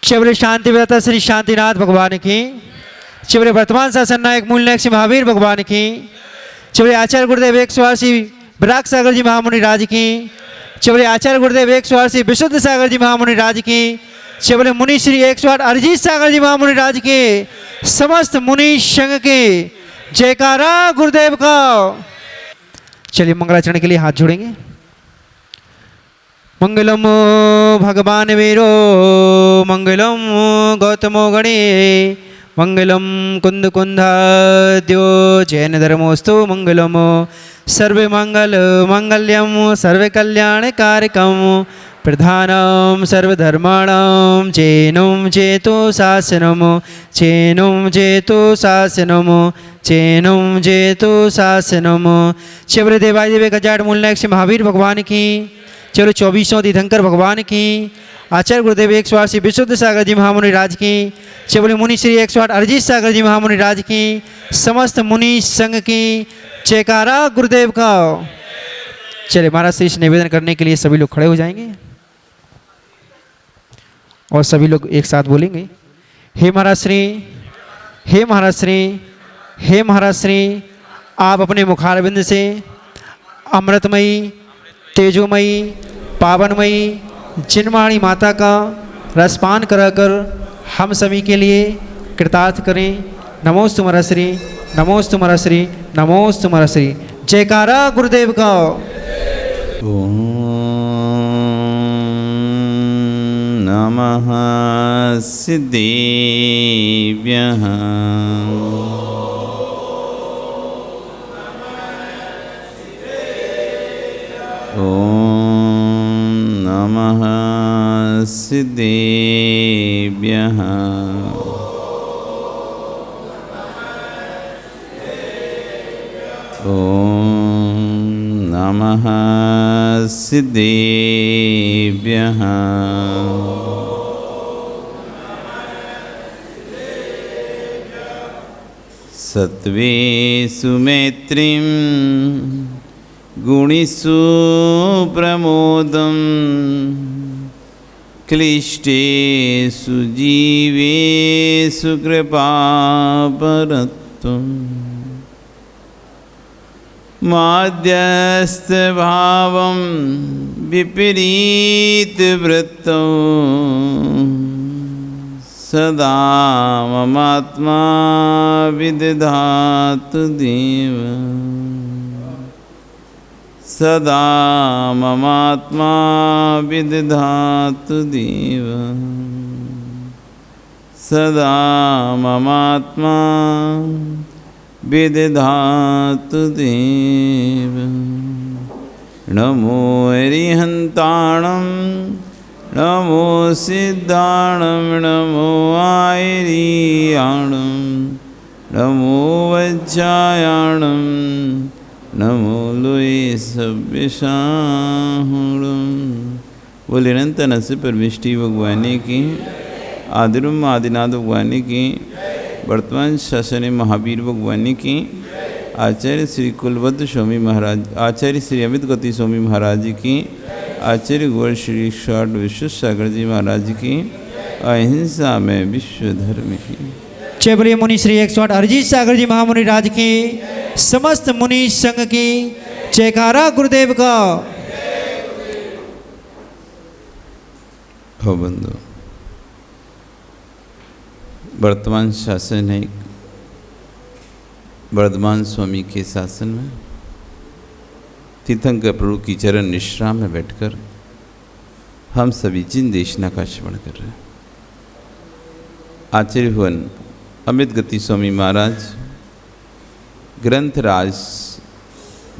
शिवरे शांति विदाता श्री शांतिनाथ भगवान की, शिवरे वर्तमान शासन नायक मूलनायक श्री महावीर भगवान की, शिवरे आचार्य गुरुदेव 108 श्री विराग सागर जी महामुनि राज की, शिवरे आचार्य गुरुदेव 108 श्री विशुद्ध सागर जी महामुनि राज की, शिवरे मुनि श्री 108 अरिजीत सागर जी महामुनि राज के, समस्त मुनि संघ के जयकारा गुरुदेव का। चलिए मंगलाचरण के लिए हाथ जोड़ेंगे। मंगलम भगवान वीरो मंगलम गौतमो गणे मंगलम कुंद कुंदाद्यो जैन धर्मोस्तु मंगलम सर्वे मंगल मंगल्यम सर्वे कल्याण कारकम प्रधानम सर्वधर्माणां चेनुम चेतो शासनम चेनुम चेतो शासनम चेनुम चेतो शासनम। शिवरे देवाय देवे गजाड़ मूलनायक श्री महावीर भगवान की, चलो 24 तीर्थंकर भगवान की, आचार्य गुरुदेव 108 श्री विशुद्ध सागर जी महामुनि राज की, शिवरे मुनि श्री 108 अरिजीत सागर जी महामुनि राज की, समस्त मुनि संघ की जयकारा गुरुदेव का। चलिए महाराज श्री से निवेदन करने के लिए सभी लोग खड़े हो जाएंगे और सभी लोग एक साथ बोलेंगे, हे महाराज श्री, हे महाराज श्री, हे महाराज श्री, आप अपने मुखारविंद से अमृतमयी तेजोमयी पावनमयी जिनवाणी माता का रसपान कराकर हम सभी के लिए कृतार्थ करें। नमोस्तु महाराज श्री, नमोस्तु महाराज श्री, नमोस्तु महाराज श्री। जयकारा गुरुदेव का। ओम नमः सिद्धेभ्यः। ओम नमः सिद्धेभ्यः। ओम नमः सिद्धेभ्यः। सत्त्वेषु मैत्रीं गुणिषु प्रमोदं क्लिष्टेषु जीवेषु कृपापरत्वम् माध्यस्थभावं विपरीतवृत्तौ सदा ममात्मा विदधातु देव। सदा ममात्मा विदधातु देव। सदा ममात्मा विदधातु देव। नमो अरिहन्ताणं नमो सिद्धाणं नमो आयर्याणं नमो वज्रायाणं नमो लोये सव्यसाहुणं। बोले अनंत नस परमिष्टि भगवानी की, आदिरुम आदिनाथ भगवानी की, वर्तमान शासन महावीर भगवानी की, आचार्य श्री कुलवत्त स्वामी महाराज, आचार्य श्री अमित गति स्वामी महाराज जी की, आचार्य गौर श्री षाट विश्व सागर जी महाराज की, अहिंसा में विश्व धर्म की। चैबले मुनि श्री 108 अरिजीत सागर जी महामुनि राज की, समस्त मुनि संघ की जयकारा गुरुदेव का। हो बंधु, वर्तमान शासन है वर्धमान स्वामी के शासन में तीर्थंकर प्रभु की चरण निश्राम में बैठकर हम सभी जिन देशना का श्रवण कर रहे हैं। आचार्य भवन अमित गति स्वामी महाराज ग्रंथराज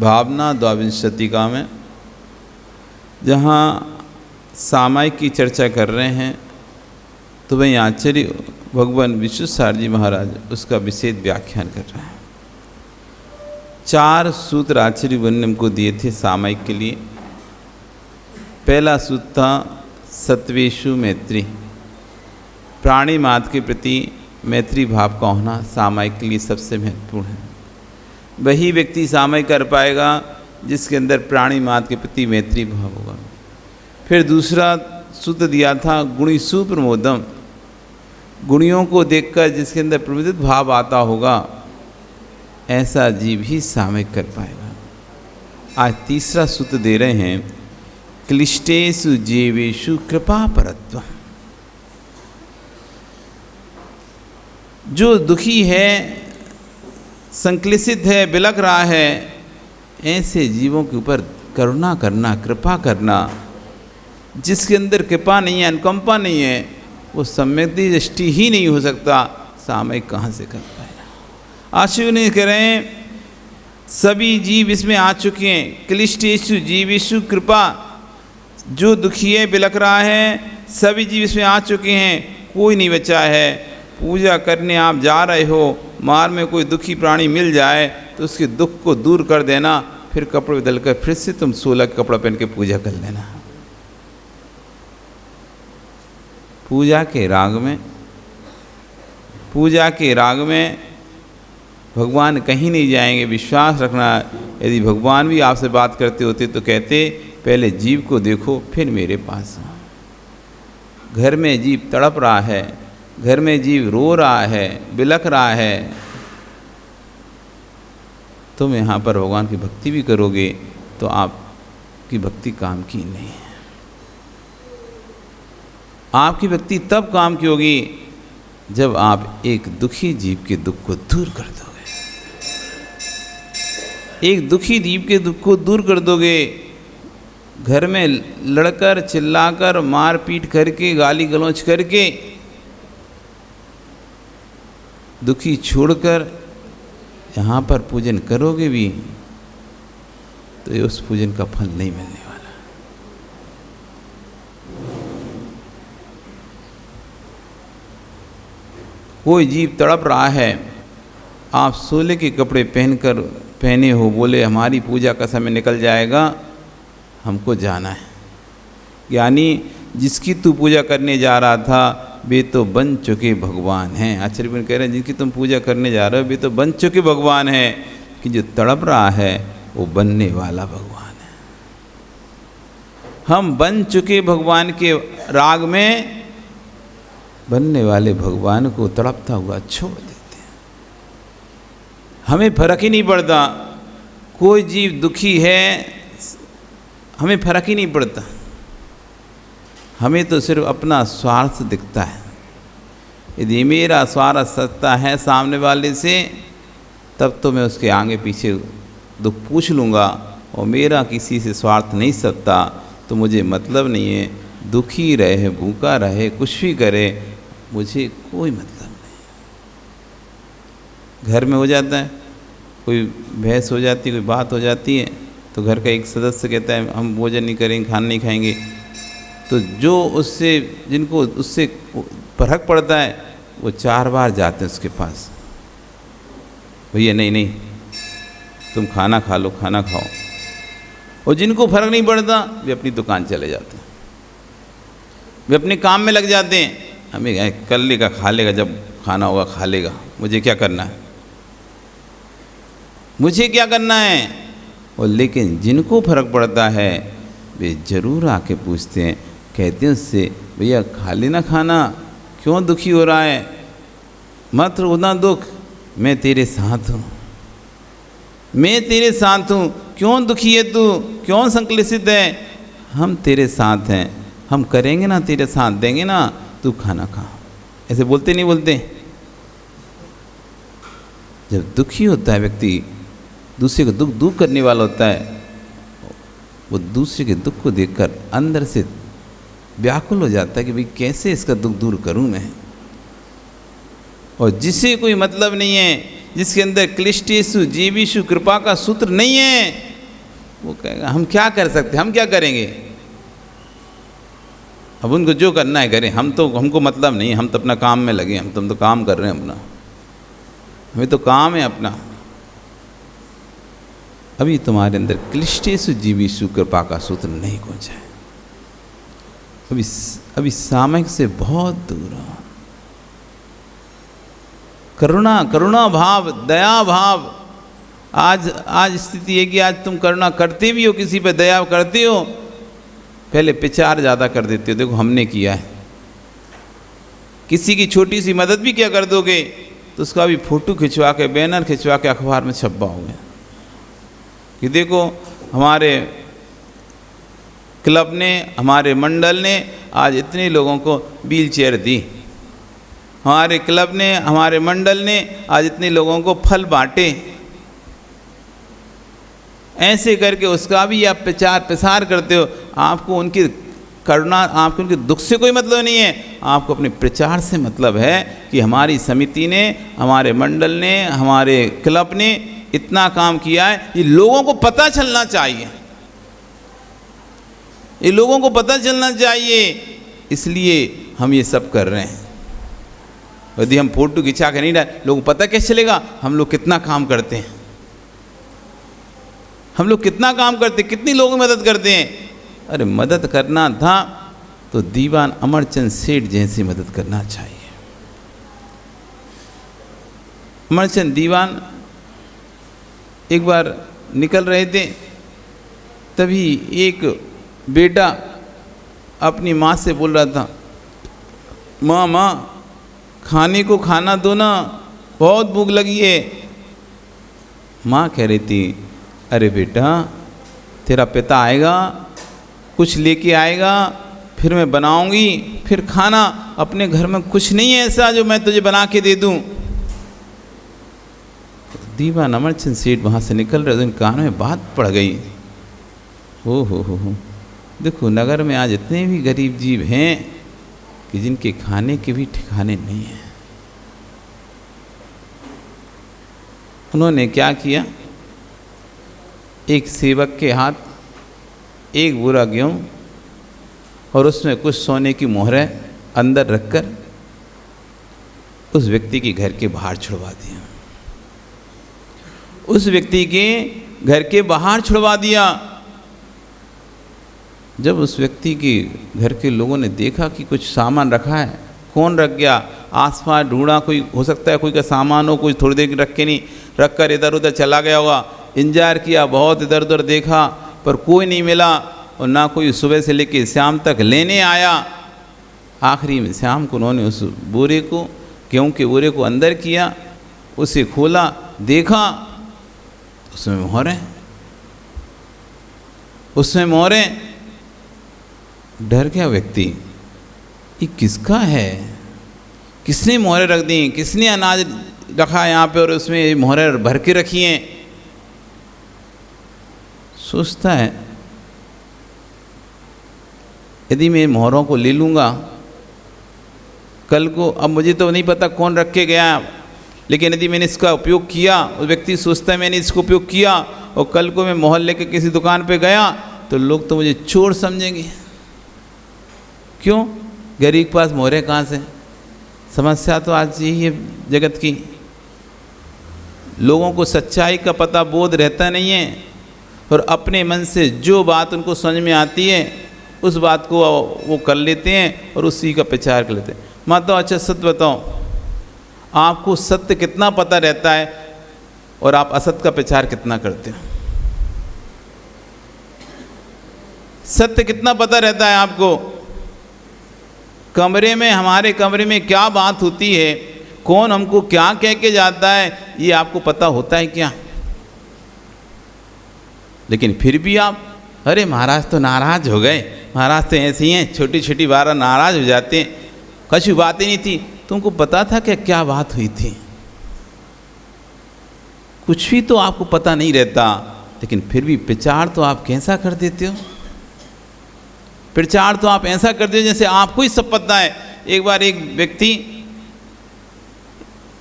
भावना द्वाविंशतिका में जहाँ सामायिक की चर्चा कर रहे हैं, तो वहीं आचार्य भगवान विश्वसार जी महाराज उसका विशेष व्याख्यान कर रहे हैं। 4 सूत्र आचार्य भगवान ने हमको दिए थे सामायिक के लिए। पहला सूत्र था सत्वेषु मैत्री, प्राणी मात्र के प्रति मैत्री भाव का होना सामायिक के लिए सबसे महत्वपूर्ण है। वही व्यक्ति सामायिक कर पाएगा जिसके अंदर प्राणी मात्र के प्रति मैत्री भाव होगा। फिर दूसरा सूत्र दिया था गुणिषु प्रमोदम, गुणियों को देखकर जिसके अंदर प्रमुदित भाव आता होगा, ऐसा जीव ही सामयिक कर पाएगा। आज तीसरा सूत्र दे रहे हैं, क्लिष्टेषु जीवेषु कृपा परत्व। जो दुखी है, संक्लिशित है, बिलख रहा है, ऐसे जीवों के ऊपर करुणा करना, कृपा करना। जिसके अंदर कृपा नहीं है, अनुकंपा नहीं है, वो सम्यक दृष्टि ही नहीं हो सकता, सामयिक कहाँ से कर पाएगा। आशु नहीं कह रहे हैं, सभी जीव इसमें आ चुके हैं। क्लिष्टेषु जीवेषु कृपा, जो दुखी है, बिलख रहा है, सभी जीव इसमें आ चुके हैं, कोई नहीं बचा है। पूजा करने आप जा रहे हो, मार्ग में कोई दुखी प्राणी मिल जाए तो उसके दुख को दूर कर देना, फिर कपड़े बदल कर फिर से तुम 16 कपड़ा पहन के पूजा कर लेना। पूजा के राग में भगवान कहीं नहीं जाएंगे। विश्वास रखना, यदि भगवान भी आपसे बात करते होते तो कहते, पहले जीव को देखो फिर मेरे पास आओ। घर में जीव तड़प रहा है, घर में जीव रो रहा है, बिलख रहा है, तुम यहाँ पर भगवान की भक्ति भी करोगे तो आपकी भक्ति काम की नहीं है। आपकी भक्ति तब काम की होगी जब आप एक दुखी जीव के दुख को दूर कर दोगे। एक दुखी जीव के दुख को दूर कर दोगे। घर में लड़कर, चिल्लाकर, मार पीट करके, गाली गलौज करके दुखी छोड़कर यहाँ पर पूजन करोगे भी तो ये उस पूजन का फल नहीं मिलने वाला। कोई जीव तड़प रहा है, आप 16 के कपड़े पहने हो, बोले हमारी पूजा का समय निकल जाएगा, हमको जाना है। यानी जिसकी तू पूजा करने जा रहा था वे तो बन चुके भगवान हैं। आचार्य कह रहे हैं, जिनकी तुम पूजा करने जा रहे हो वे तो बन चुके भगवान हैं, कि जो तड़प रहा है वो बनने वाला भगवान है। हम बन चुके भगवान के राग में बनने वाले भगवान को तड़पता हुआ छोड़ देते हैं। हमें फर्क ही नहीं पड़ता, कोई जीव दुखी है, हमें फर्क ही नहीं पड़ता। हमें तो सिर्फ अपना स्वार्थ दिखता है। यदि मेरा स्वार्थ सत्ता है सामने वाले से, तब तो मैं उसके आगे पीछे दुख पूछ लूँगा, और मेरा किसी से स्वार्थ नहीं सत्ता तो मुझे मतलब नहीं है। दुखी रहे, भूखा रहे, कुछ भी करे, मुझे कोई मतलब नहीं। घर में हो जाता है, कोई बहस हो जाती है, कोई बात हो जाती है, तो घर का एक सदस्य कहता है हम भोजन नहीं करेंगे, खाना नहीं खाएंगे, तो जो जिनको उससे फर्क पड़ता है वो 4 बार जाते हैं उसके पास, भैया नहीं तुम खाना खा लो, खाना खाओ। और जिनको फर्क नहीं पड़ता वे अपनी दुकान चले जाते हैं, वे अपने काम में लग जाते हैं। हमें कर लेगा, खा लेगा, जब खाना होगा खा लेगा, मुझे क्या करना है, मुझे क्या करना है। और लेकिन जिनको फर्क पड़ता है वे ज़रूर आके पूछते हैं, कहते हैं उससे, भैया खा लेना खाना, क्यों दुखी हो रहा है, मत रोना दुख, मैं तेरे साथ हूँ, मैं तेरे साथ हूँ। क्यों दुखी है तू, क्यों संक्लिशित है, हम तेरे साथ हैं, हम करेंगे ना, तेरे साथ देंगे ना, तू खाना खा। ऐसे बोलते नहीं बोलते। जब दुखी होता है व्यक्ति, दूसरे को दुख दूर करने वाला होता है, वो दूसरे के दुख को देखकर अंदर से व्याकुल हो जाता है कि भाई कैसे इसका दुख दूर करूं मैं। और जिसे कोई मतलब नहीं है, जिसके अंदर क्लिष्टेषु जीवेषु कृपा का सूत्र नहीं है, वो कहेगा हम क्या कर सकते, हम क्या करेंगे, अब उनको जो करना है करें, हमको मतलब नहीं, हम तो अपना काम में लगे, हम तो काम कर रहे हैं अपना, हमें तो काम है अपना। अभी तुम्हारे अंदर क्लिष्टेषु जीवेषु कृपा का सूत्र नहीं पहुंचा है, अभी सामयिक से बहुत दूर हो। करुणा भाव, दया भाव। आज स्थिति है कि आज तुम करुणा करते भी हो, किसी पे दया करते हो, पहले विचार ज़्यादा कर देते हो, देखो हमने किया है, किसी की छोटी सी मदद भी क्या कर दोगे तो उसका भी फ़ोटो खिंचवा के, बैनर खिंचवा के अखबार में छपवाओगे कि देखो हमारे क्लब ने, हमारे मंडल ने आज इतने लोगों को व्हील चेयर दी, हमारे क्लब ने, हमारे मंडल ने आज इतने लोगों को फल बांटे। ऐसे करके उसका भी आप प्रचार प्रसार करते हो। आपको उनकी करुणा, आपको उनके दुख से कोई मतलब नहीं है, आपको अपने प्रचार से मतलब है कि हमारी समिति ने, हमारे मंडल ने, हमारे क्लब ने इतना काम किया है, ये लोगों को पता चलना चाहिए, ये लोगों को पता चलना चाहिए, इसलिए हम ये सब कर रहे हैं। यदि हम फोटो खिंचा के नहीं डाल, लोगों को पता कैसे चलेगा हम लोग कितना काम करते हैं, हम लोग कितना काम करते हैं, कितनी लोगों की मदद करते हैं। अरे मदद करना था तो दीवान अमरचंद सेठ जैसी मदद करना चाहिए। अमरचंद दीवान एक बार निकल रहे थे, तभी एक बेटा अपनी माँ से बोल रहा था, माँ माँ खाने को खाना दो ना, बहुत भूख लगी है। माँ कह रही थी, अरे बेटा तेरा पिता आएगा, कुछ लेके आएगा, फिर मैं बनाऊंगी, फिर खाना। अपने घर में कुछ नहीं है ऐसा जो मैं तुझे बना के दे दूं। दीवान अमरचंद सेठ वहाँ से निकल रहे, उनके कानों में बात पड़ गई। हो देखो नगर में आज इतने भी गरीब जीव हैं कि जिनके खाने के भी ठिकाने नहीं हैं। उन्होंने क्या किया, एक सेवक के हाथ एक बोरा गेहूँ और उसमें कुछ सोने की मोहरें अंदर रखकर उस व्यक्ति के घर के बाहर छुड़वा दिया। उस व्यक्ति के घर के बाहर छुड़वा दिया। जब उस व्यक्ति के घर के लोगों ने देखा कि कुछ सामान रखा है, कौन रख गया, आसपास ढूंढा, कोई हो सकता है कोई का सामान हो, कोई थोड़ी देर रख के नहीं, रख कर इधर उधर चला गया होगा। इंतजार किया, बहुत इधर उधर देखा पर कोई नहीं मिला, और ना कोई सुबह से लेकर शाम तक लेने आया। आखिरी में शाम को उन्होंने उस बोरे को, गेहूँ के बोरे को अंदर किया, उसे खोला, देखा उसमें मोहरें, उसमें मोहरें। डर गया व्यक्ति, ये किसका है, किसने मोहरें रख दी, किसने अनाज रखा यहाँ पे और उसमें मोहरें भर के रखी हैं। सोचता है यदि मैं मोहरों को ले लूँगा कल को, अब मुझे तो नहीं पता कौन रख के गया, लेकिन यदि मैंने इसका उपयोग किया, उस व्यक्ति सोचता है मैंने इसको उपयोग किया और कल को मैं मोहर लेके किसी दुकान पे गया तो लोग तो मुझे चोर समझेंगे। क्यों, गरीब के पास मोहरें कहाँ से। समस्या तो आज यही है जगत की, लोगों को सच्चाई का पता बोध रहता नहीं है और अपने मन से जो बात उनको समझ में आती है उस बात को वो कर लेते हैं और उसी का प्रचार कर लेते हैं। माता अच्छा सत्य बताओ, आपको सत्य कितना पता रहता है और आप असत्य का प्रचार कितना करते हैं। सत्य कितना पता रहता है आपको, कमरे में, हमारे कमरे में क्या बात होती है, कौन हमको क्या कह के जाता है, ये आपको पता होता है क्या। लेकिन फिर भी आप, अरे महाराज तो नाराज हो गए, महाराज तो ऐसे ही हैं, छोटी छोटी बात नाराज हो जाते हैं, कछु बात ही नहीं थी। तुमको पता था क्या क्या बात हुई थी, कुछ भी तो आपको पता नहीं रहता, लेकिन फिर भी प्रचार तो आप कैसा कर देते हो, प्रचार तो आप ऐसा करते हो जैसे आपको ही सब पता है। एक बार एक व्यक्ति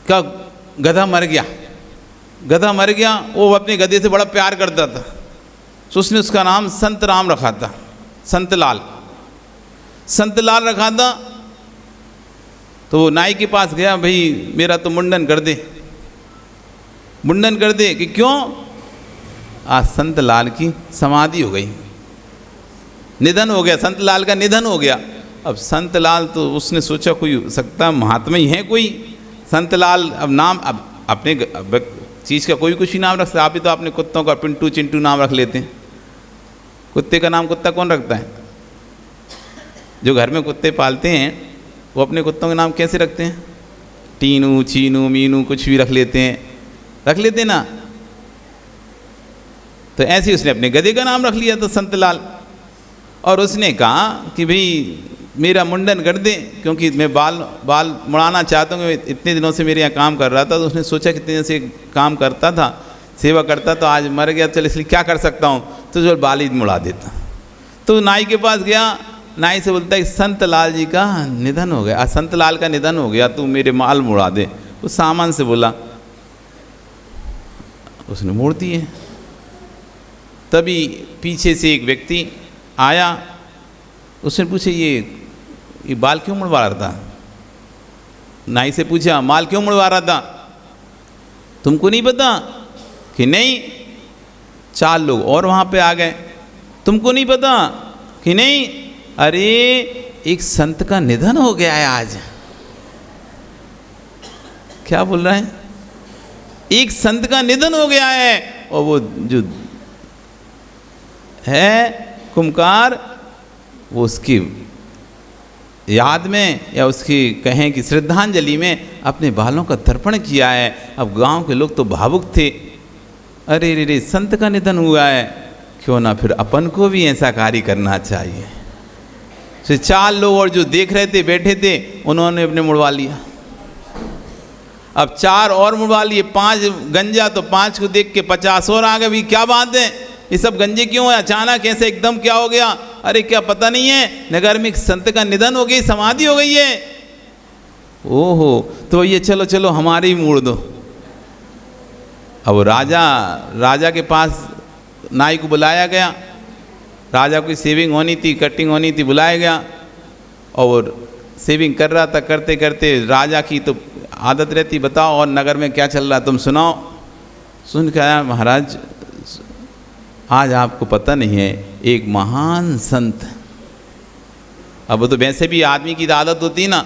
का गधा मर गया, गधा मर गया, वो अपने गधे से बड़ा प्यार करता था, तो उसने उसका नाम संत राम रखा था, संत लाल, संत लाल रखा था। तो वो नाई के पास गया, भाई मेरा तो मुंडन कर दे, मुंडन कर दे। कि क्यों, आज संत लाल की समाधि हो गई, निधन हो गया, संत लाल का निधन हो गया। अब संत लाल तो उसने सोचा कोई सकता महात्मा ही है कोई, संत लाल, अब नाम, अब अपने चीज़ का कोई कुछ ही नाम रख सकता। आप ही तो अपने कुत्तों का पिंटू चिंटू नाम रख लेते हैं, कुत्ते का नाम कुत्ता कौन रखता है, जो घर में कुत्ते पालते हैं वो अपने कुत्तों के नाम कैसे रखते हैं? टीनू, चीनू, मीनू, कुछ भी रख लेते हैं ना। तो ऐसे ही उसने अपने गधे का नाम रख लिया था संतलाल। और उसने कहा कि भाई मेरा मुंडन कर दे, क्योंकि मैं बाल मुड़ाना चाहता हूँ। इतने दिनों से मेरे यहाँ काम कर रहा था, तो उसने सोचा कितने दिन से काम करता था, सेवा करता, तो आज मर गया, चल इसलिए क्या कर सकता हूँ, तो जो बाल ही मुड़ा देता। तो नाई के पास गया, नाई से बोलता है संत लाल जी का निधन हो गया, संत लाल का निधन हो गया, तू मेरे बाल मुड़ा दे। वो सामान से बोला, उसने मोड़ दिए। तभी पीछे से एक व्यक्ति आया, उसने पूछे ये बाल क्यों मुड़वा रहा था? नाई से पूछा माल क्यों मुड़वा रहा था, तुमको नहीं पता? कि नहीं। 4 लोग और वहाँ पे आ गए, तुमको नहीं पता? कि नहीं। अरे एक संत का निधन हो गया है आज। क्या बोल रहा है? एक संत का निधन हो गया है। और वो जो है कुम्भकार, वो उसकी याद में या उसकी कहें कि श्रद्धांजलि में अपने बालों का तर्पण किया है। अब गांव के लोग तो भावुक थे, अरे रे रे संत का निधन हुआ है, क्यों ना फिर अपन को भी ऐसा कार्य करना चाहिए। तो 4 लोग और जो देख रहे थे, बैठे थे, उन्होंने अपने मुड़वा लिया। अब 4 और मुड़वा लिए, 5 गंजा, तो 5 को देख के 50 और आ गए। भी क्या बात है, ये सब गंजे क्यों है? अचानक ऐसे एकदम क्या हो गया? अरे क्या पता नहीं है, नगर में एक संत का निधन हो गई, समाधि हो गई है। ओहो, तो ये चलो चलो हमारे ही मोड़ दो। अब राजा के पास नाई को बुलाया गया, राजा की सेविंग होनी थी, कटिंग होनी थी, बुलाया गया। और सेविंग कर रहा था, करते करते राजा की तो आदत रहती, बताओ और नगर में क्या चल रहा, तुम सुनाओ। सुन के आया, महाराज आज आपको पता नहीं है, एक महान संत, अब वो तो वैसे भी आदमी की आदत होती है ना,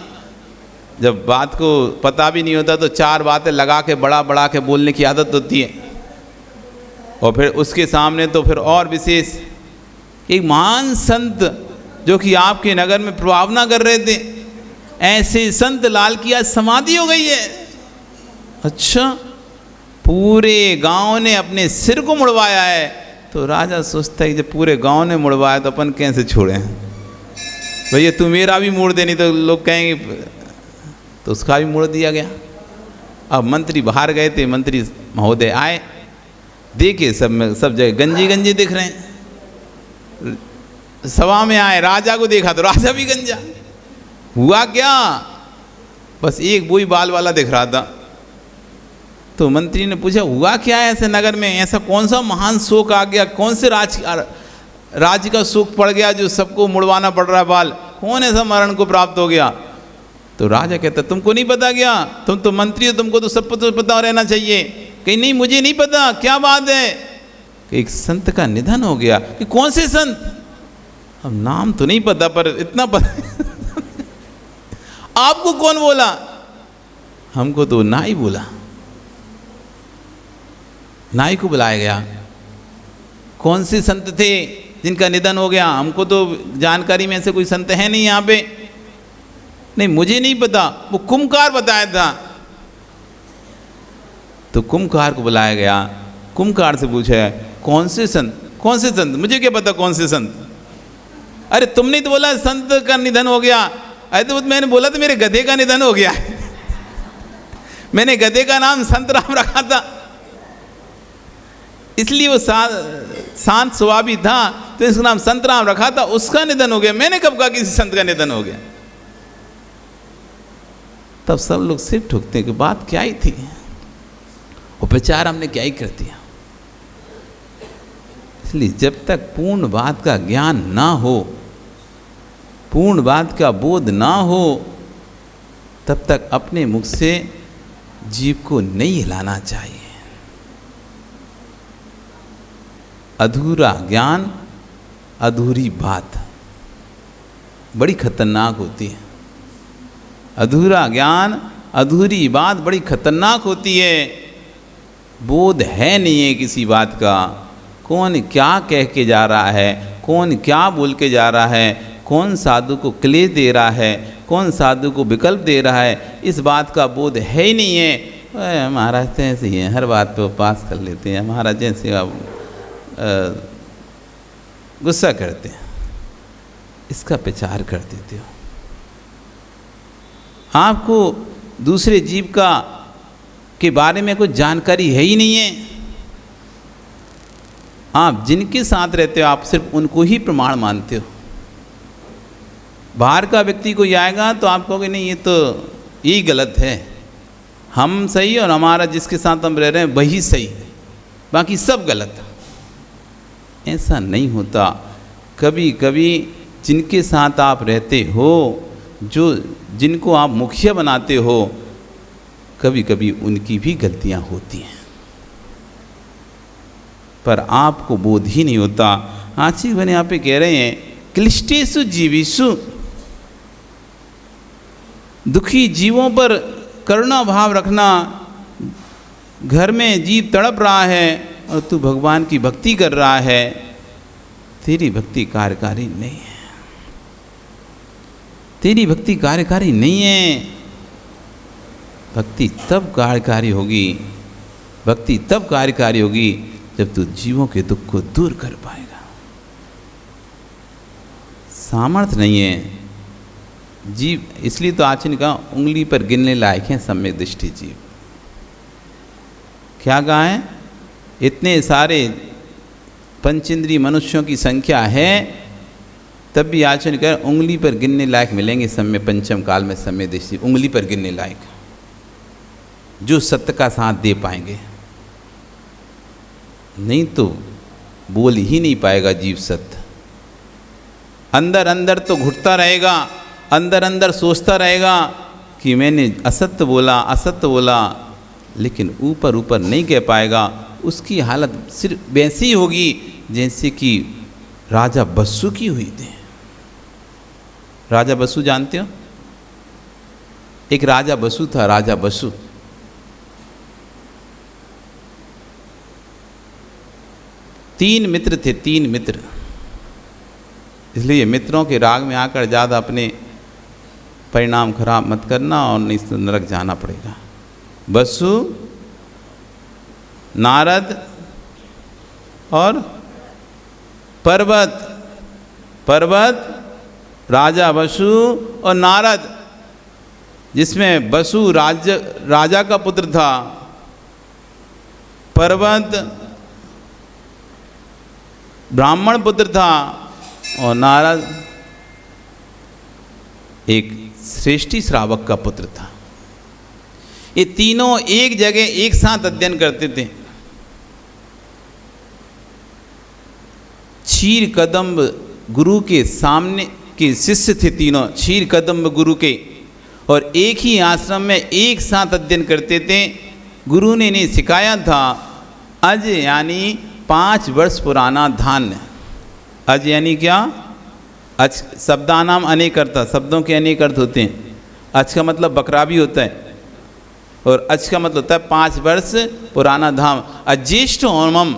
जब बात को पता भी नहीं होता तो 4 बातें लगा के बड़ा के बोलने की आदत होती है। और फिर उसके सामने तो फिर और विशेष, एक महान संत जो कि आपके नगर में प्रभावना कर रहे थे, ऐसे संत लाल की आज समाधि हो गई है। अच्छा, पूरे गांव ने अपने सिर को मुड़वाया है। तो राजा सोचता है जब पूरे गांव ने मुड़वाया तो अपन कैसे छोड़े? भैया तू मेरा भी मोड़ देनी, तो लोग कहेंगे, तो उसका भी मोड़ दिया गया। अब मंत्री बाहर गए थे, मंत्री महोदय आए, देखे सब जगह गंजे दिख रहे हैं। सभा में आए, राजा को देखा तो राजा भी गंजा। हुआ क्या? बस एक वही बाल वाला दिख रहा था। तो मंत्री ने पूछा हुआ क्या है ऐसे नगर में, ऐसा कौन सा महान शोक आ गया, कौन से राज्य का शोक पड़ गया जो सबको मुड़वाना पड़ रहा है बाल, कौन ऐसा मरण को प्राप्त हो गया? तो राजा कहता तुमको नहीं पता क्या, तुम तो मंत्री हो, तुमको तो सब पता रहना चाहिए। कहीं नहीं मुझे नहीं पता, क्या बात है? कि एक संत का निधन हो गया। कि कौन से संत? अब नाम तो नहीं पता पर इतना पता आपको कौन बोला? हमको तो नाई बोला। नाई को बुलाया गया, कौन से संत थे जिनका निधन हो गया? हमको तो जानकारी में से कोई संत है नहीं यहाँ पे। नहीं मुझे नहीं पता, वो कुम्भकार बताया था। तो कुम्भकार को बुलाया गया, कुम्भकार से पूछा कौन से संत? कौन से संत? मुझे क्या पता कौन से संत? अरे तुमने तो बोला संत का निधन हो गया। अरे तो मैंने बोला तो मेरे गधे का निधन हो गया मैंने गधे का नाम संत राम रखा था, इसलिए वो शांत स्वभावी था, तो इसका नाम संत राम रखा था, उसका निधन हो गया। मैंने कब कहा किसी संत का निधन हो गया? तब सब लोग सिर ठुकते हैं कि बात क्या ही थी, उपचार हमने क्या ही कर दिया। इसलिए जब तक पूर्ण बात का ज्ञान ना हो, पूर्ण बात का बोध ना हो, तब तक अपने मुख से जीव को नहीं हिलाना चाहिए। अधूरा ज्ञान, अधूरी बात बड़ी खतरनाक होती है। अधूरा ज्ञान, अधूरी बात बड़ी खतरनाक होती है। बोध है नहीं है किसी बात का, कौन क्या कह के जा रहा है, कौन क्या बोल के जा रहा है, कौन साधु को क्लेश दे रहा है, कौन साधु को विकल्प दे रहा है, इस बात का बोध है ही नहीं है। महाराज तो ऐसे ही हैं, हर बात पे पास कर लेते हैं, महाराज जैसे आप गुस्सा करते हैं, इसका विचार कर देते हो। आपको दूसरे जीव का के बारे में कोई जानकारी है ही नहीं है। आप जिनके साथ रहते हो आप सिर्फ उनको ही प्रमाण मानते हो। बाहर का व्यक्ति कोई आएगा तो आप कहोगे नहीं ये तो यही गलत है, हम सही और हमारा जिसके साथ हम रह रहे हैं वही सही, बाकी सब गलत। ऐसा नहीं होता। कभी कभी जिनके साथ आप रहते हो, जो जिनको आप मुखिया बनाते हो, कभी कभी उनकी भी गलतियां होती हैं, पर आपको बोध ही नहीं होता। आशीष बने यहाँ पे कह रहे हैं क्लिष्टेषु जीविषु, दुखी जीवों पर करुणा भाव रखना। घर में जीव तड़प रहा है और तू भगवान की भक्ति कर रहा है, तेरी भक्ति कार्यकारी नहीं है, तेरी भक्ति कार्यकारी नहीं है। भक्ति तब कार्यकारी होगी, भक्ति तब कार्यकारी होगी जब तू जीवों के दुख को दूर कर पाएगा। सामर्थ्य नहीं है जीव, इसलिए तो आचार्य ने कहा उंगली पर गिनने लायक हैं सम्यक दृष्टि जीव। क्या कहा है? इतने सारे पंचेंद्रिय मनुष्यों की संख्या है, तब भी आचार्य ने कहा उंगली पर गिनने लायक मिलेंगे सम्य पंचम काल में सम्य दृष्टि, उंगली पर गिनने लायक जो सत्य का साथ दे पाएंगे। नहीं तो बोल ही नहीं पाएगा जीव सत्य। अंदर अंदर तो घुटता रहेगा, अंदर अंदर सोचता रहेगा कि मैंने असत्य बोला, असत्य बोला, लेकिन ऊपर ऊपर नहीं कह पाएगा। उसकी हालत सिर्फ वैसी ही होगी जैसे कि राजा बसु की हुई थी। राजा बसु जानते हो? एक राजा बसु था, राजा बसु। तीन मित्र थे, तीन मित्र। इसलिए मित्रों के राग में आकर ज़्यादा अपने परिणाम खराब मत करना और नहीं तो नरक जाना पड़ेगा। बसु, नारद और पर्वत। पर्वत, राजा बसु और नारद, जिसमें बसु राजा का पुत्र था, पर्वत ब्राह्मण पुत्र था और नारद एक श्रेष्ठी श्रावक का पुत्र था। ये तीनों एक जगह एक साथ अध्ययन करते थे। क्षीर कदम्ब गुरु के सामने के शिष्य थे तीनों, क्षीर कदम्ब गुरु के, और एक ही आश्रम में एक साथ अध्ययन करते थे। गुरु ने इन्हें सिखाया था अज यानी 5 वर्ष पुराना धान्य। अज यानी क्या? अज शब्दानाम अनेक अर्थ, शब्दों के अनेक अर्थ होते हैं। अज का मतलब बकरा भी होता है और अज का मतलब होता है 5 वर्ष पुराना धाम। अज्येष्ठ होमम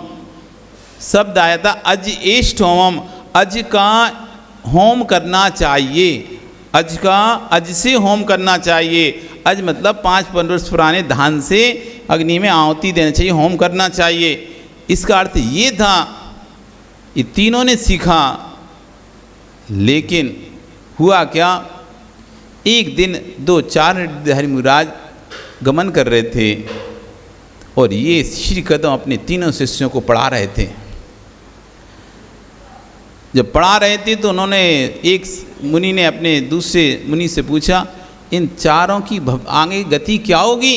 शब्द आया था, अज्येष्ठ होमम, अज का होम करना चाहिए, अज का अज से होम करना चाहिए। अज मतलब 5 वर्ष पुराने धान से अग्नि में आहुति देना चाहिए, होम करना चाहिए। इसका अर्थ ये था, ये तीनों ने सीखा। लेकिन हुआ क्या, एक दिन 2 चारणधारी मुराज गमन कर रहे थे और ये श्री कदम अपने तीनों शिष्यों को पढ़ा रहे थे। जब पढ़ा रहे थे तो उन्होंने, एक मुनि ने अपने दूसरे मुनि से पूछा इन चारों की आगे गति क्या होगी?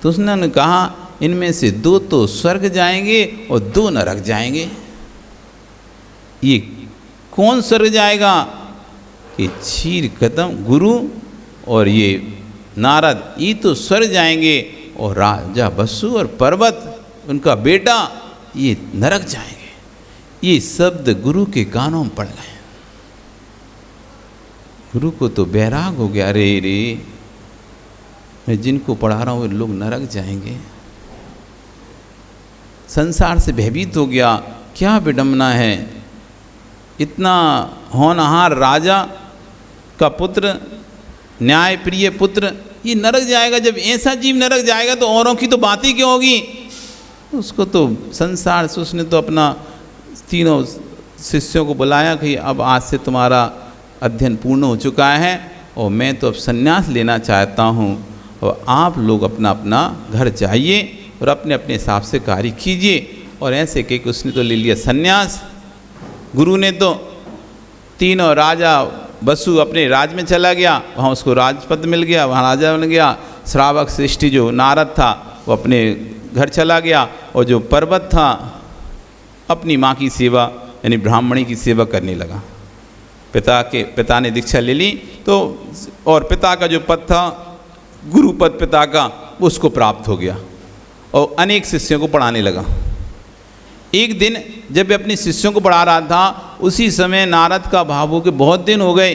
तो उसने कहा इनमें से 2 तो स्वर्ग जाएंगे और 2 नरक जाएंगे। ये कौन स्वर्ग जाएगा? कि क्षीर कदम गुरु और ये नारद, ये तो स्वर्ग जाएंगे, और राजा बसु और पर्वत उनका बेटा ये नरक जाएंगे। ये शब्द गुरु के कानों में पड़ गए। गुरु को तो बैराग हो गया, रे रे मैं जिनको पढ़ा रहा हूँ वो लोग नरक जाएंगे। संसार से भयभीत हो गया, क्या विडंबना है। इतना होनहार राजा का पुत्र, न्याय प्रिय पुत्र, ये नरक जाएगा। जब ऐसा जीव नरक जाएगा तो औरों की तो बात ही क्यों होगी। उसको तो संसार से उसने तो अपना तीनों शिष्यों को बुलाया कि अब आज से तुम्हारा अध्ययन पूर्ण हो चुका है और मैं तो अब संन्यास लेना चाहता हूँ और आप लोग अपना अपना घर जाइए और अपने अपने हिसाब से कार्य कीजिए। और ऐसे कह के उसने तो ले लिया संन्यास। गुरु ने तो तीनों, राजा वसु अपने राज में चला गया, वहाँ उसको राजपद मिल गया, वहाँ राजा बन गया। श्रावक श्रेष्ठी जो नारद था वो अपने घर चला गया और जो पर्वत था अपनी माँ की सेवा यानी ब्राह्मणी की सेवा करने लगा। पिता ने दीक्षा ले ली तो, और पिता का जो पद था गुरु पद पिता का, उसको प्राप्त हो गया और अनेक शिष्यों को पढ़ाने लगा। एक दिन जब मैं अपने शिष्यों को पढ़ा रहा था उसी समय नारद का भाव हो कि बहुत दिन हो गए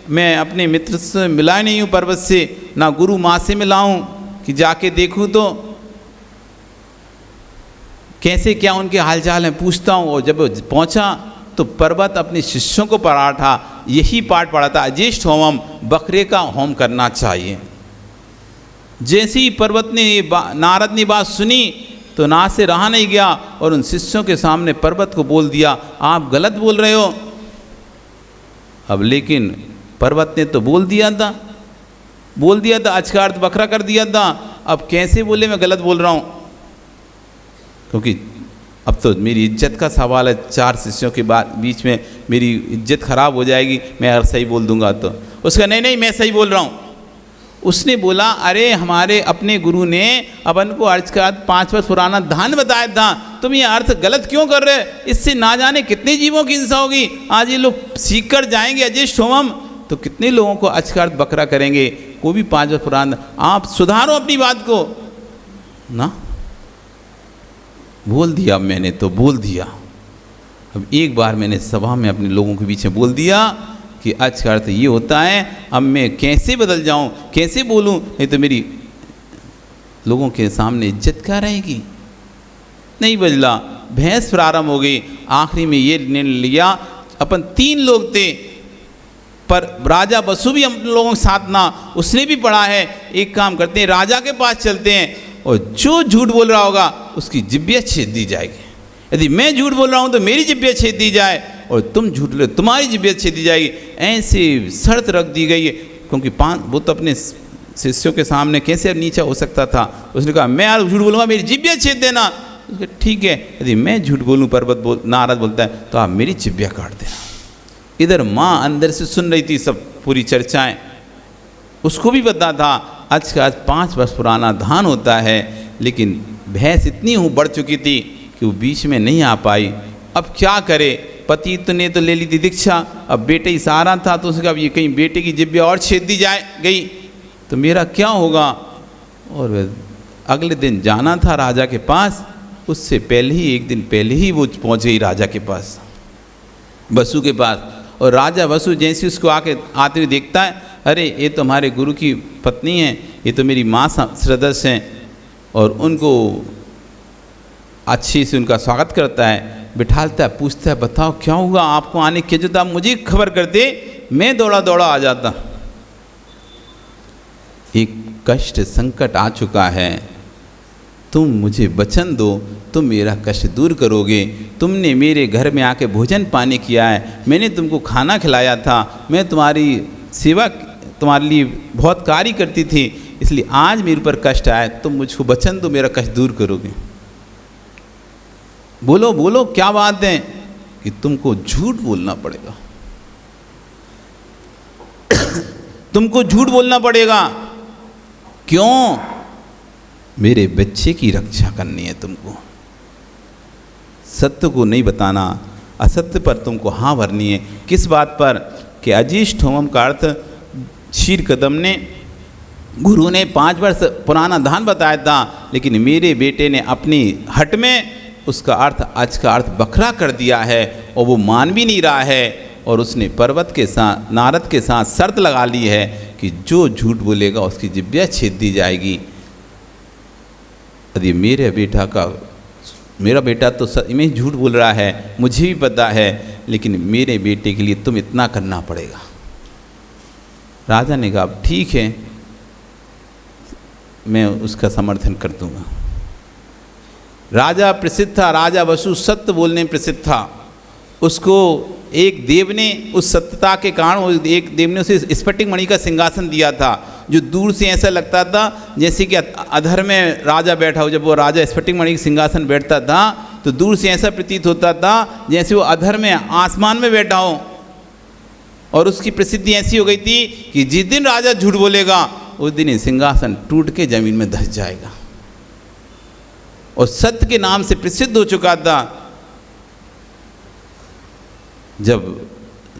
मैं अपने मित्र से मिला नहीं हूँ पर्वत से, ना गुरु माँ से मिला हूँ कि जाके देखूँ तो कैसे क्या उनके हालचाल हैं पूछता हूँ। और जब पहुँचा तो पर्वत अपने शिष्यों को पढ़ा था, यही पाठ पढ़ा था, अज्येष्ठ होमम, बकरे का होम करना चाहिए। जैसे ही पर्वत ने नारद ने बात सुनी तो नाद से रहा नहीं गया और उन शिष्यों के सामने पर्वत को बोल दिया, आप गलत बोल रहे हो। अब लेकिन पर्वत ने तो बोल दिया था, आज का अर्थ बकरा कर दिया था। अब कैसे बोले मैं गलत बोल रहा हूँ, क्योंकि अब तो मेरी इज्जत का सवाल है। 4 शिष्यों के बीच में मेरी इज्जत खराब हो जाएगी मैं अगर सही बोल दूंगा तो। उसका नहीं मैं सही बोल रहा हूँ। उसने बोला, अरे हमारे अपने गुरु ने अपन को अर्थ का 5 वर्ष पुराना धान बताया था, तुम ये अर्थ गलत क्यों कर रहे? इससे ना जाने कितने जीवों की हिंसा होगी। आज ये लोग सीख कर जाएंगे अज्येष्ठ होमम तो कितने लोगों को अर्थ का अर्थ बकरा करेंगे। कोई भी 5 वर्ष पुराना, आप सुधारो अपनी बात को ना। बोल दिया मैंने तो बोल दिया। अब एक बार मैंने सभा में अपने लोगों के बीच में बोल दिया कि आज का अर्थ ये होता है, अब मैं कैसे बदल जाऊं, कैसे बोलूं, नहीं तो मेरी लोगों के सामने इज्जत क्या रहेगी। नहीं बदला, बहस प्रारंभ हो गई। आखिरी में ये निर्णय लिया, अपन 3 लोग थे पर राजा वसु भी हम लोगों के साथ ना, उसने भी पढ़ा है। एक काम करते हैं, राजा के पास चलते हैं और जो झूठ बोल रहा होगा उसकी जिब्बिया छेद दी जाएगी। यदि मैं झूठ बोल रहा हूँ तो मेरी जिब्बिया छेद दी जाए और तुम झूठ बोले तुम्हारी जिब्बिया छेद दी जाएगी। ऐसी शर्त रख दी गई है, क्योंकि वो तो अपने शिष्यों के सामने कैसे नीचा हो सकता था। उसने कहा मैं यार झूठ बोलूँगा मेरी जिब्बिया छेद देना। उसने ठीक है, यदि मैं झूठ बोलूँ नारद बोलता है तो आप मेरी जिब्बिया काट देना। इधर माँ अंदर से सुन रही थी सब पूरी चर्चाएँ। उसको भी पता था आज का आज 5 वर्ष पुराना धान होता है, लेकिन भैंस इतनी बढ़ चुकी थी कि वो बीच में नहीं आ पाई। अब क्या करे, पति तो ने तो ले ली थी दीक्षा, अब बेटे ही सहारा था तो उसने कहा ये कहीं बेटे की जिब्बिया और छेद दी जाए गई तो मेरा क्या होगा। और अगले दिन जाना था राजा के पास, उससे पहले ही 1 दिन पहले ही वो पहुँच गई राजा के पास, वसु के पास। और राजा वसु जैसे उसको आते हुए देखता है, अरे ये तो हमारे गुरु की पत्नी है, ये तो मेरी माँ सदस्य हैं, और उनको अच्छी से उनका स्वागत करता है, बिठालता है, पूछता है बताओ क्या हुआ आपको आने की जरूरत, आप मुझे खबर करते मैं दौड़ा दौड़ा आ जाता। एक कष्ट संकट आ चुका है, तुम मुझे वचन दो, तुम मेरा कष्ट दूर करोगे। तुमने मेरे घर में आके भोजन पानी किया है, मैंने तुमको खाना खिलाया था, मैं तुम्हारी सेवा तुम्हारे लिए बहुत कार्य करती थी, इसलिए आज मेरे ऊपर कष्ट आया, तुम मुझको वचन दो मेरा कष्ट दूर करोगे। बोलो बोलो क्या बात है कि तुमको झूठ बोलना पड़ेगा तुमको झूठ बोलना पड़ेगा। क्यों? मेरे बच्चे की रक्षा करनी है तुमको, सत्य को नहीं बताना, असत्य पर तुमको हाँ भरनी है। किस बात पर? कि अज्येष्ठ होमम का अर्थ क्षीर कदम ने गुरु ने 5 वर्ष पुराना धान बताया था, लेकिन मेरे बेटे ने अपनी हट में उसका अर्थ आज का अर्थ बकरा कर दिया है और वो मान भी नहीं रहा है। और उसने पर्वत के साथ नारद के साथ शर्त लगा ली है कि जो झूठ बोलेगा उसकी जिब्बिया छेद दी जाएगी। यदि मेरा बेटा तो मैं झूठ बोल रहा है, मुझे भी पता है, लेकिन मेरे बेटे के लिए तुम इतना करना पड़ेगा। राजा ने कहा ठीक है, मैं उसका समर्थन कर दूंगा। राजा प्रसिद्ध था, राजा वसु सत्य बोलने में प्रसिद्ध था। उसको एक देव ने उस सत्यता के कारण एक देव ने उसे स्फटिक मणि का सिंहासन दिया था, जो दूर से ऐसा लगता था जैसे कि अधर में राजा बैठा हो। जब वो राजा स्फटिक मणि के सिंहासन बैठता था तो दूर से ऐसा प्रतीत होता था जैसे वो अधर में आसमान में बैठा हो। और उसकी प्रसिद्धि ऐसी हो गई थी कि जिस दिन राजा झूठ बोलेगा उस दिन ये सिंहासन टूट के जमीन में धंस जाएगा। और सत्य के नाम से प्रसिद्ध हो चुका था। जब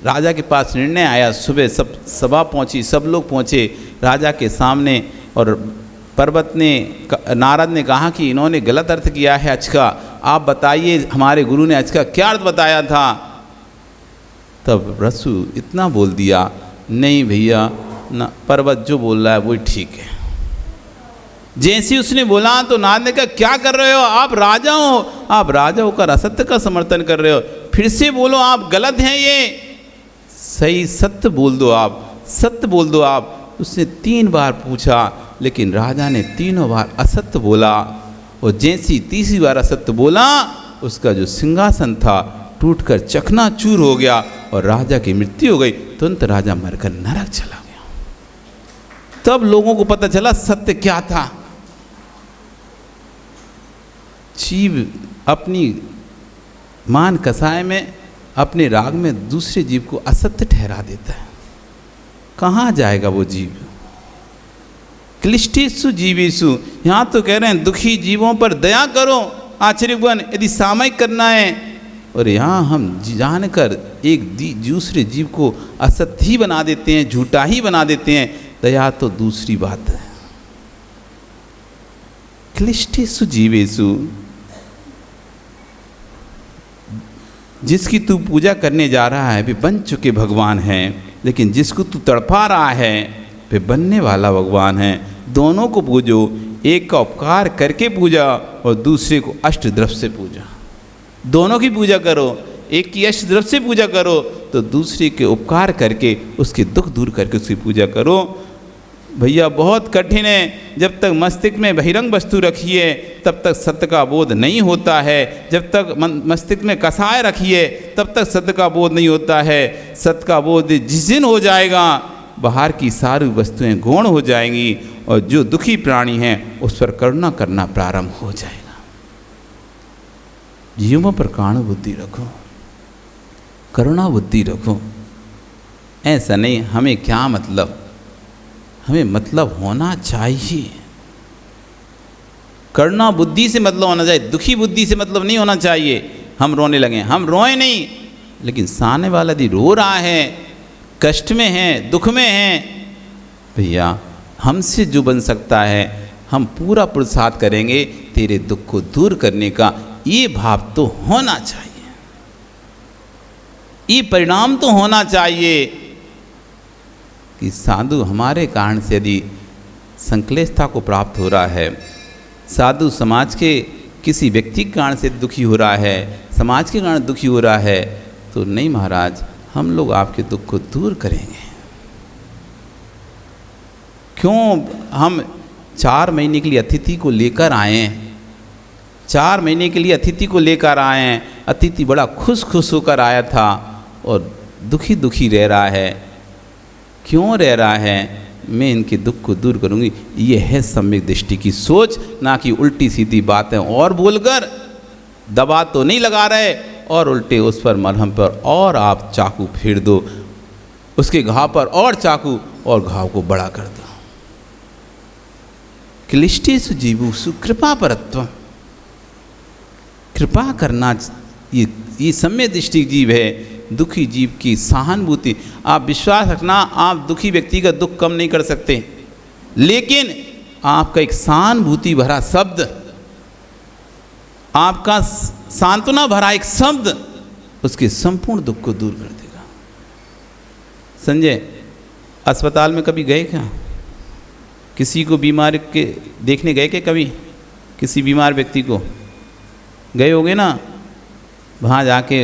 राजा के पास निर्णय आया, सुबह सब सभा पहुंची, सब लोग पहुंचे राजा के सामने, और पर्वत ने नारद ने कहा कि इन्होंने गलत अर्थ किया है अच का, आप बताइए हमारे गुरु ने अच का क्या अर्थ बताया था। तब रसु इतना बोल दिया, नहीं भैया ना, पर्वत जो बोल रहा है वही ठीक है। जैसे उसने बोला तो नारद ने कहा क्या कर रहे हो, आप राजा हो, आप राजा होकर असत्य का समर्थन कर रहे हो, फिर से बोलो आप गलत हैं, ये सही सत्य बोल दो, आप सत्य बोल दो आप। उसने 3 बार पूछा लेकिन राजा ने तीनों बार असत्य बोला। और जैसी तीसरी बार असत्य बोला उसका जो सिंहासन था टूटकर चकनाचूर हो गया और राजा की मृत्यु हो गई। तुरंत राजा मरकर नरक चला गया। तब लोगों को पता चला सत्य क्या था। जीव अपनी मान कसाय में, अपने राग में दूसरे जीव को असत्य ठहरा देता है। कहाँ जाएगा वो जीव? क्लिष्टेषु जीवेषु, यहाँ तो कह रहे हैं दुखी जीवों पर दया करो आचार्यगण यदि सामयिक करना है। और यहाँ हम जानकर एक दूसरे जीव को असत्य ही बना देते हैं, झूठा ही बना देते हैं। दया तो दूसरी बात है। क्लिष्टेषु जीवेषु, जिसकी तू पूजा करने जा रहा है वे बन चुके भगवान हैं, लेकिन जिसको तू तड़पा रहा है वे बनने वाला भगवान है। दोनों को पूजो, एक का उपकार करके पूजा और दूसरे को अष्ट द्रव्य से पूजा। दोनों की पूजा करो, एक की अष्ट द्रव्य से पूजा करो तो दूसरे के उपकार करके उसके दुख दूर करके उसकी पूजा करो। भैया बहुत कठिन है। जब तक मस्तिष्क में बहिरंग वस्तु रखिए तब तक सत्य का बोध नहीं होता है। जब तक मस्तिष्क में कसाय रखिए तब तक सत्य का बोध नहीं होता है। सत्य का बोध जिस दिन हो जाएगा बाहर की सारी वस्तुएं गौण हो जाएंगी और जो दुखी प्राणी हैं उस पर करुणा करना प्रारंभ हो जाएगा। जीवों पर काणु बुद्धि रखो, करुणा बुद्धि रखो। ऐसा नहीं हमें क्या मतलब, हमें मतलब होना चाहिए। करुणा बुद्धि से मतलब होना चाहिए, दुखी बुद्धि से मतलब नहीं होना चाहिए। हम रोने लगे, हम रोए नहीं, लेकिन सामने वाला यदि रो रहा है, कष्ट में है, दुख में है, भैया हमसे जो बन सकता है हम पूरा पुरुषार्थ करेंगे तेरे दुख को दूर करने का। ये भाव तो होना चाहिए, ये परिणाम तो होना चाहिए कि साधु हमारे कारण से यदि संक्लेशता को प्राप्त हो रहा है, साधु समाज के किसी व्यक्ति के कारण से दुखी हो रहा है, समाज के कारण दुखी हो रहा है, तो नहीं महाराज हम लोग आपके दुख को दूर करेंगे। क्यों हम 4 महीने के लिए अतिथि को लेकर आए हैं, 4 महीने के लिए अतिथि को लेकर आए हैं। अतिथि बड़ा खुश होकर आया था और दुखी दुखी रह रहा है। क्यों रह रहा है? मैं इनके दुख को दूर करूंगी। ये है सम्यक दृष्टि की सोच, ना कि उल्टी सीधी बातें और बोलकर दबा तो नहीं लगा रहे और उल्टे उस पर मरहम पर और आप चाकू फेर दो, उसके घाव पर और चाकू और घाव को बड़ा कर दो। क्लिष्टेषु जीवेषु कृपा परत्वम्, कृपा करना ये सम्यक दृष्टि जीव है। दुखी जीव की सहानुभूति, आप विश्वास रखना आप दुखी व्यक्ति का दुख कम नहीं कर सकते, लेकिन आपका एक सहानुभूति भरा शब्द, आपका सांत्वना भरा एक शब्द उसके संपूर्ण दुख को दूर कर देगा। संजय अस्पताल में कभी गए क्या? किसी को बीमार के देखने गए क्या कभी? किसी बीमार व्यक्ति को गए होगे ना? वहाँ जाके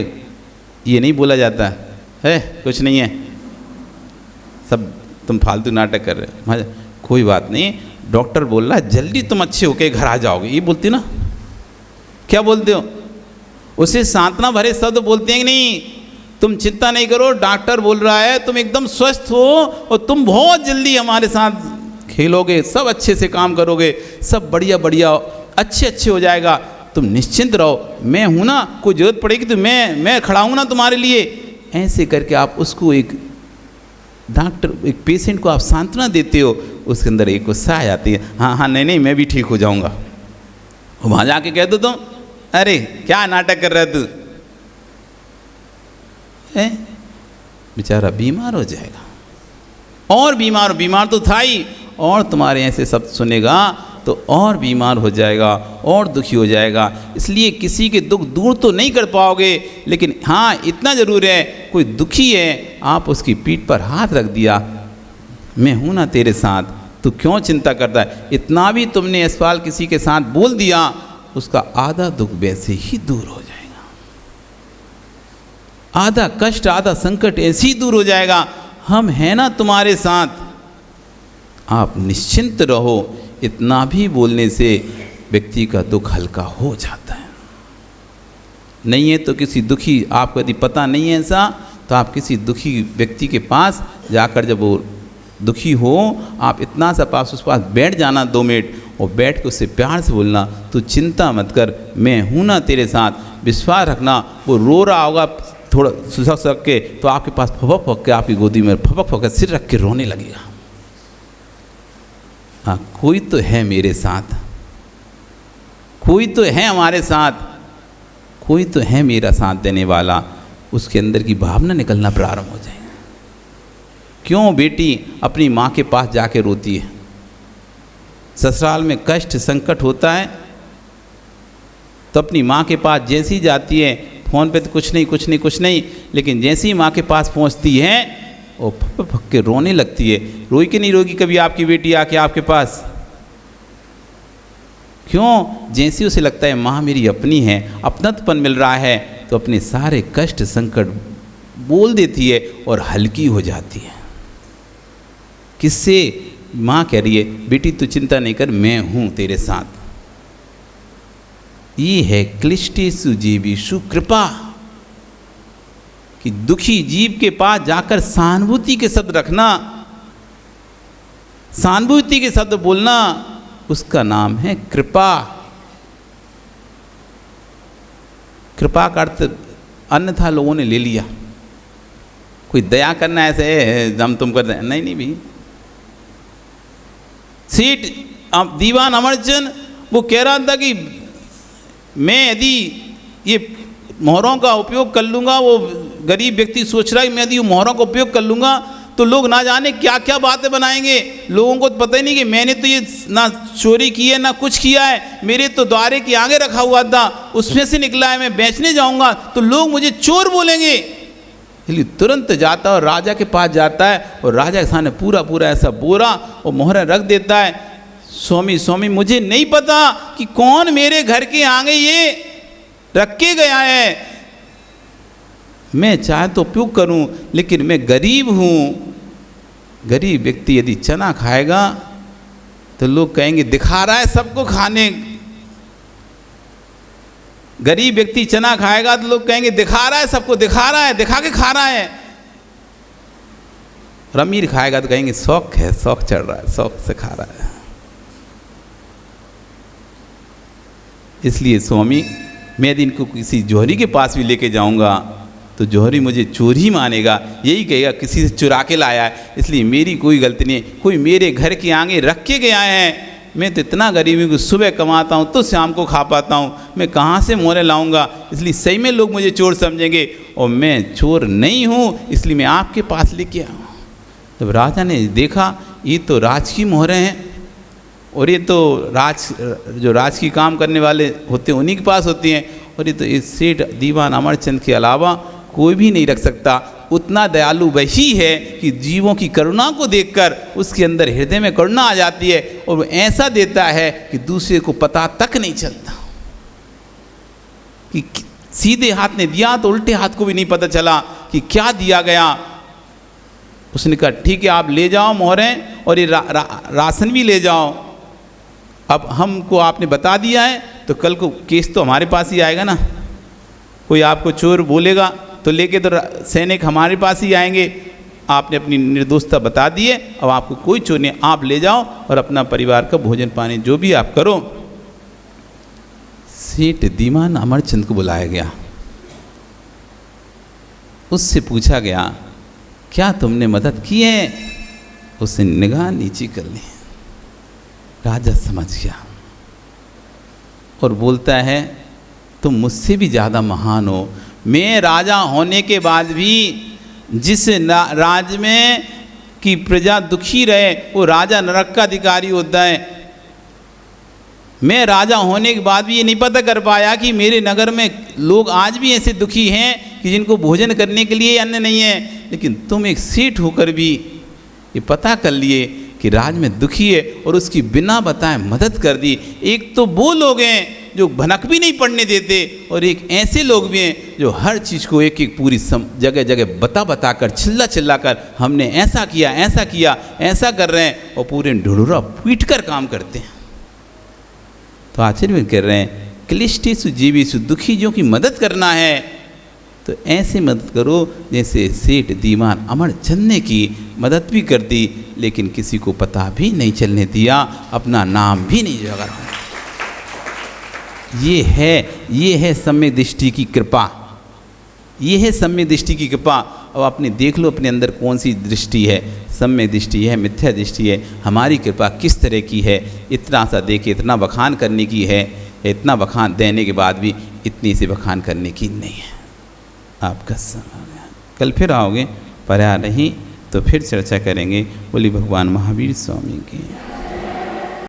ये नहीं बोला जाता है कुछ नहीं है, सब तुम फालतू नाटक कर रहे हो। मैं कोई बात नहीं, डॉक्टर बोल रहा है जल्दी तुम अच्छे होके घर आ जाओगे, ये बोलती ना, क्या बोलते हो? उसे सांत्वना भरे शब्द बोलते हैं कि नहीं, तुम चिंता नहीं करो, डॉक्टर बोल रहा है तुम एकदम स्वस्थ हो और तुम बहुत जल्दी हमारे साथ खेलोगे, सब अच्छे से काम करोगे, सब बढ़िया बढ़िया अच्छे हो जाएगा, तुम निश्चिंत रहो, मैं हूँ ना, कोई जरूरत पड़ेगी तो मैं खड़ा हूँ ना तुम्हारे लिए। ऐसे करके आप उसको एक डॉक्टर, एक पेशेंट को आप सांत्वना देते हो, उसके अंदर एक उत्साह आ जाती है, हाँ नहीं मैं भी ठीक हो जाऊँगा। वहाँ जाके कह दो तुम, अरे क्या नाटक कर रहा है तू, बेचारा बीमार हो जाएगा, और बीमार तो था ही, और तुम्हारे ऐसे शब्द सुनेगा तो और बीमार हो जाएगा और दुखी हो जाएगा। इसलिए किसी के दुख दूर तो नहीं कर पाओगे, लेकिन हाँ इतना ज़रूर है, कोई दुखी है आप उसकी पीठ पर हाथ रख दिया, मैं हूँ ना तेरे साथ, तू क्यों चिंता करता है। इतना भी तुमने इस सवाल किसी के साथ बोल दिया, उसका आधा दुख वैसे ही दूर हो जाएगा, आधा कष्ट आधा संकट ऐसे ही दूर हो जाएगा। हम हैं ना तुम्हारे साथ, आप निश्चिंत रहो। इतना भी बोलने से व्यक्ति का दुख हल्का हो जाता है। नहीं है तो किसी दुखी, आपको यदि पता नहीं है ऐसा, तो आप किसी दुखी व्यक्ति के पास जाकर, जब वो दुखी हो, आप इतना सा पास उस पास बैठ जाना 2 मिनट, और बैठ के उससे प्यार से बोलना, तू चिंता मत कर, मैं हूँ ना तेरे साथ, विश्वास रखना। वो रो रहा होगा थोड़ा सुसक के, तो आपके पास फपक के आपकी गोदी में फपक के सिर रख के रोने लगेगा। हाँ, कोई तो है मेरे साथ, कोई तो है हमारे साथ, कोई तो है मेरा साथ देने वाला, उसके अंदर की भावना निकलना प्रारंभ हो जाएगा। क्यों बेटी अपनी माँ के पास जाके रोती है? ससुराल में कष्ट संकट होता है तो अपनी माँ के पास जैसी ही जाती है, फ़ोन पे तो कुछ नहीं, लेकिन जैसे ही माँ के पास पहुँचती है वो फक के रोने लगती है। रोई कि नहीं रोगी कभी आपकी बेटी आके आपके पास? क्यों? जैसे उसे लगता है माँ मेरी अपनी है, अपनापन मिल रहा है, तो अपने सारे कष्ट संकट बोल देती है और हल्की हो जाती है। किससे? माँ कह रही है बेटी तू चिंता नहीं कर, मैं हूँ तेरे साथ। ये है क्लिष्टेषु जीवेषु कृपा, कि दुखी जीव के पास जाकर सहानुभूति के शब्द रखना, सहानुभूति के शब्द बोलना, उसका नाम है कृपा। कृपा का अर्थ अन्यथा लोगों ने ले लिया, कोई दया करना ऐसे हम तुम कर रहे, नहीं भाई। सेठ दीवान अमरचंद वो कह रहा था कि मैं यदि ये मोहरों का उपयोग कर लूँगा, वो गरीब व्यक्ति सोच रहा है मैं यदि मोहरों का उपयोग कर लूँगा तो लोग ना जाने क्या क्या बातें बनाएंगे, लोगों को तो पता ही नहीं कि मैंने तो ये ना चोरी की है ना कुछ किया है, मेरे तो द्वारे के आगे रखा हुआ था, उसमें से निकला है, मैं बेचने जाऊँगा तो लोग मुझे चोर बोलेंगे। इसलिए तुरंत जाता है और राजा के पास जाता है और राजा के सामने पूरा ऐसा बोरा और मोहरा रख देता है। स्वामी मुझे नहीं पता कि कौन मेरे घर के आगे ये रख के गया है, मैं चाहे तो उपयोग करूं, लेकिन मैं गरीब हूं। गरीब व्यक्ति यदि चना खाएगा तो लोग कहेंगे दिखा रहा है सबको खाने, गरीब व्यक्ति चना खाएगा तो लोग कहेंगे दिखा रहा है सबको, दिखा रहा है, दिखा के खा रहा है। और अमीर खाएगा तो कहेंगे शौक है, शौक चढ़ रहा है, शौक से खा रहा है। इसलिए स्वामी मैं यदि इनको किसी जौहरी के पास भी लेके जाऊंगा तो जौहरी मुझे चोर ही मानेगा, यही कहेगा किसी से चुरा के लाया है। इसलिए मेरी कोई गलती नहीं, कोई मेरे घर के आगे रख के गया है, मैं तो इतना गरीबी को सुबह कमाता हूँ तो शाम को खा पाता हूँ, मैं कहाँ से मोहरे लाऊंगा। इसलिए सही में लोग मुझे चोर समझेंगे और मैं चोर नहीं हूँ, इसलिए मैं आपके पास लेके आऊँ। जब राजा ने देखा ये तो राज की मोहरें हैं और ये तो जो राज की काम करने वाले होते हैं उन्हीं के पास होती हैं, और ये तो इस सेठ दीवान अमरचंद के अलावा कोई भी नहीं रख सकता। उतना दयालु वही है कि जीवों की करुणा को देखकर उसके अंदर हृदय में करुणा आ जाती है और वो ऐसा देता है कि दूसरे को पता तक नहीं चलता कि सीधे हाथ ने दिया तो उल्टे हाथ को भी नहीं पता चला कि क्या दिया गया। उसने कहा ठीक है, आप ले जाओ मोहरें और ये राशन भी ले जाओ। अब हमको आपने बता दिया है तो कल को केस तो हमारे पास ही आएगा ना, कोई आपको चोर बोलेगा तो लेके तो सैनिक हमारे पास ही आएंगे। आपने अपनी निर्दोषता बता दी है, अब आपको कोई चोर नहीं, आप ले जाओ और अपना परिवार का भोजन पानी जो भी आप करो। सेठ दीवान अमरचंद को बुलाया गया, उससे पूछा गया क्या तुमने मदद की है? उसने निगाह नीचे कर ली। राजा समझ गया और बोलता है तुम मुझसे भी ज़्यादा महान हो। मैं राजा होने के बाद भी जिस राज्य में की प्रजा दुखी रहे वो राजा नरक का अधिकारी होता है। मैं राजा होने के बाद भी ये नहीं पता कर पाया कि मेरे नगर में लोग आज भी ऐसे दुखी हैं कि जिनको भोजन करने के लिए अन्न नहीं है। लेकिन तुम एक सेठ होकर भी ये पता कर लिए कि राज में दुखी है और उसकी बिना बताए मदद कर दी। एक तो वो लोग हैं जो भनक भी नहीं पड़ने देते और एक ऐसे लोग भी हैं जो हर चीज़ को एक एक पूरी जगह जगह बता कर चिल्ला कर हमने ऐसा किया ऐसा कर रहे हैं और पूरे ढुंढुरा पीट कर काम करते हैं। तो आचार्य भी कह रहे हैं क्लिष्टेषु जीवेषु, दुखियों की मदद करना है तो ऐसे मदद करो जैसे सेठ दीवान अमरचंद ने की। मदद भी कर दी लेकिन किसी को पता भी नहीं चलने दिया, अपना नाम भी नहीं जगा। ये है सम्यक दृष्टि की कृपा, ये है सम्यक दृष्टि की कृपा। अब आपने देख लो अपने अंदर कौन सी दृष्टि है, सम्यक दृष्टि है, मिथ्या दृष्टि है। हमारी कृपा किस तरह की है, इतना सा देके इतना बखान करने की है, इतना बखान देने के बाद भी इतनी से बखान करने की नहीं है। आपका समय कल फिर आओगे, पर नहीं तो फिर चर्चा करेंगे। बोली भगवान महावीर स्वामी की।